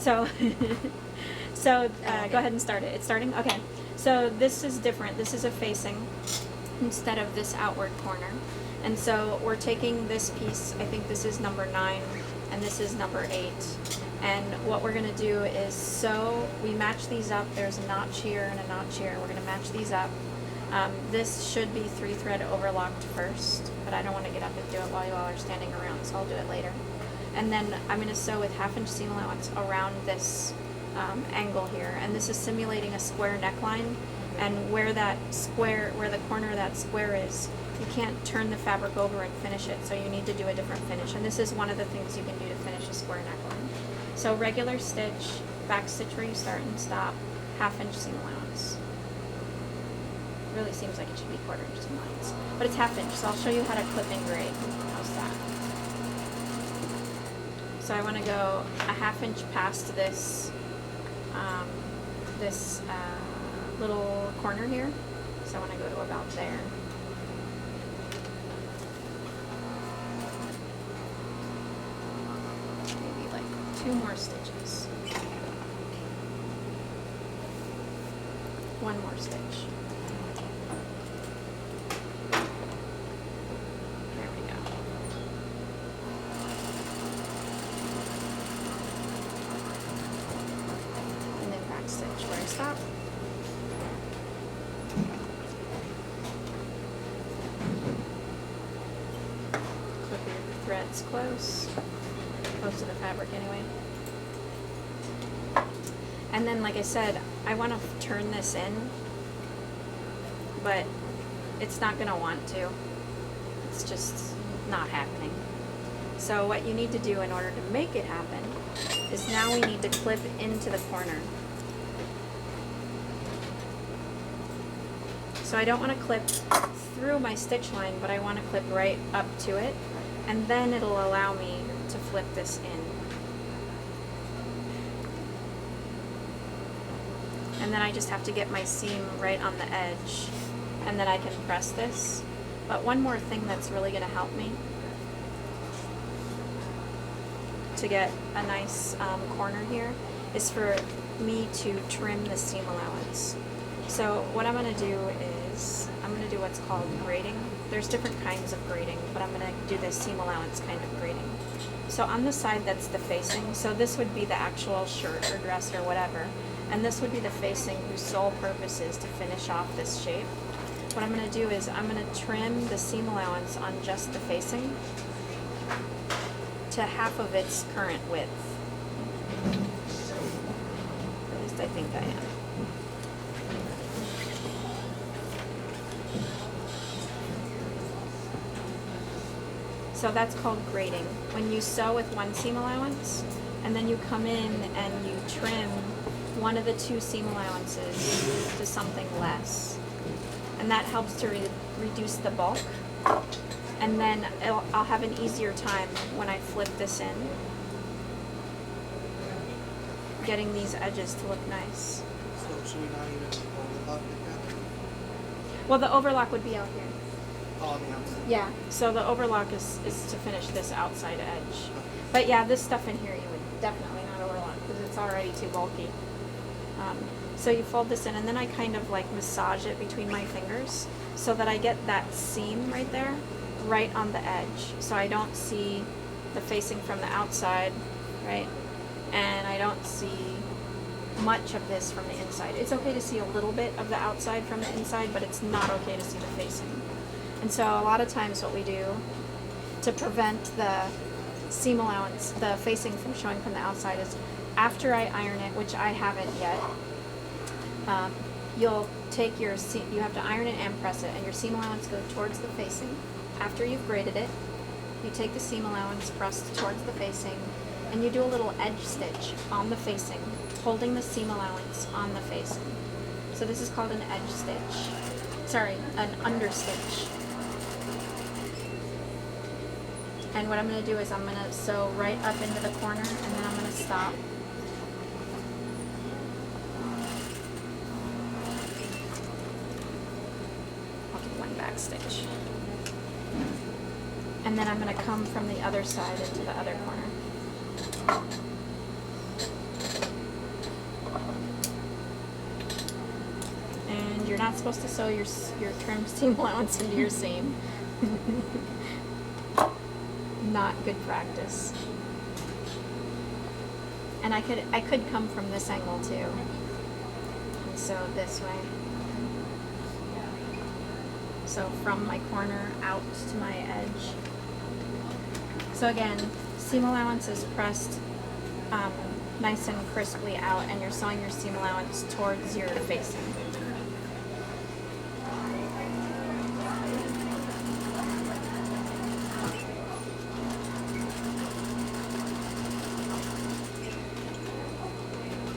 So, go ahead and start it. It's starting? Okay. So this is different. This is a facing instead of this outward corner. And so we're taking this piece, I think this is number 9, and this is number 8. And what we're going to do is sew, we match these up. There's a notch here and a notch here. We're going to match these up. This should be 3-thread overlocked first, but I don't want to get up and do it while you all are standing around, so I'll do it later. And then I'm going to sew with 1/2 inch seam allowance around this angle here, and this is simulating a square neckline. And where that square, where the corner of that square is, you can't turn the fabric over and finish it, so you need to do a different finish. And this is one of the things you can do to finish a square neckline. So regular stitch, back stitch where you start and stop, 1/2 inch seam allowance. Really seems like it should be 1/4 inch seam allowance, but it's 1/2 inch, so I'll show you how to clip and grade. How's that? So I want to go a 1/2 inch past this little corner here. So I want to go to about there. Maybe like 2 more stitches. 1 more stitch. There we go. And then back stitch where I stop. Threads close to the fabric anyway. And then, like I said, I want to turn this in, but it's not going to want to. It's just not happening. So what you need to do in order to make it happen is now we need to clip into the corner. So I don't want to clip through my stitch line, but I want to clip right up to it. And then it'll allow me to flip this in. And then I just have to get my seam right on the edge, and then I can press this. But one more thing that's really going to help me to get a nice corner here is for me to trim the seam allowance. So what I'm going to do is I'm going to do what's called grading. There's different kinds of grading, but I'm going to do this seam allowance kind of grading. So on the side that's the facing, so this would be the actual shirt or dress or whatever, and this would be the facing whose sole purpose is to finish off this shape. What I'm going to do is I'm going to trim the seam allowance on just the facing to 1/2 of its current width. At least I think I am. So that's called grading. When you sew with 1 seam allowance, and then you come in and you trim one of the 2 seam allowances to something less. And that helps to reduce the bulk. And then I'll have an easier time when I flip this in, getting these edges to look nice. So should we not even overlock it yet? Well, the overlock would be out here. Oh, on the outside. Yeah, so the overlock is to finish this outside edge. But yeah, this stuff in here you would definitely not overlock because it's already too bulky. So you fold this in, and then I kind of like massage it between my fingers so that I get that seam right there, right on the edge. So I don't see the facing from the outside, right? And I don't see much of this from the inside. It's okay to see a little bit of the outside from the inside, but it's not okay to see the facing. And so a lot of times what we do to prevent the seam allowance, the facing from showing from the outside, is after I iron it, which I haven't yet, you'll take your seam, you have to iron it and press it, and your seam allowance goes towards the facing. After you've graded it, you take the seam allowance pressed towards the facing, and you do a little edge stitch on the facing, holding the seam allowance on the facing. So this is called an edge stitch. Sorry, an under stitch. And what I'm going to do is I'm going to sew right up into the corner, and then I'm going to stop. I'll do 1 back stitch. And then I'm going to come from the other side into the other corner. not supposed to sew your trim seam allowance into your seam. Not good practice. And I could come from this angle too. And sew this way. So from my corner out to my edge. So again, seam allowance is pressed nice and crisply out, and you're sewing your seam allowance towards your facing.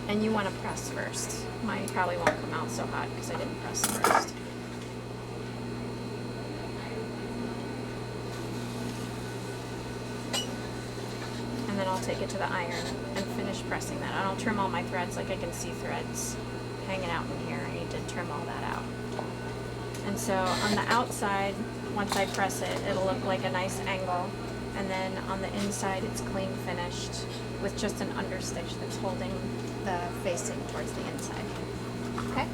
And you want to press first. Mine probably won't come out so hot because I didn't press first. And then I'll take it to the iron and finish pressing that. And I'll trim all my threads. Like I can see threads hanging out in here. I need to trim all that out. And so on the outside, once I press it, it'll look like a nice angle. And then on the inside, it's clean finished with just an understitch that's holding the facing towards the inside. Okay?